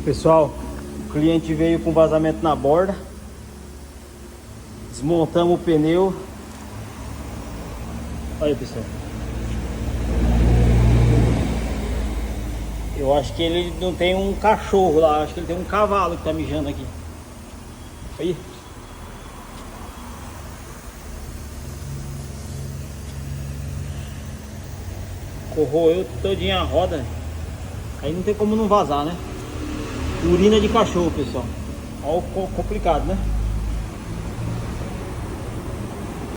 Pessoal, o cliente veio com vazamento na borda. Desmontamos o pneu. Olha aí, pessoal. Eu acho que ele não tem um cachorro lá, acho que ele tem um cavalo que tá mijando aqui. Aí. Corroeu todinha a roda. Aí não tem como não vazar, né? Urina de cachorro, pessoal. Olha o complicado, né?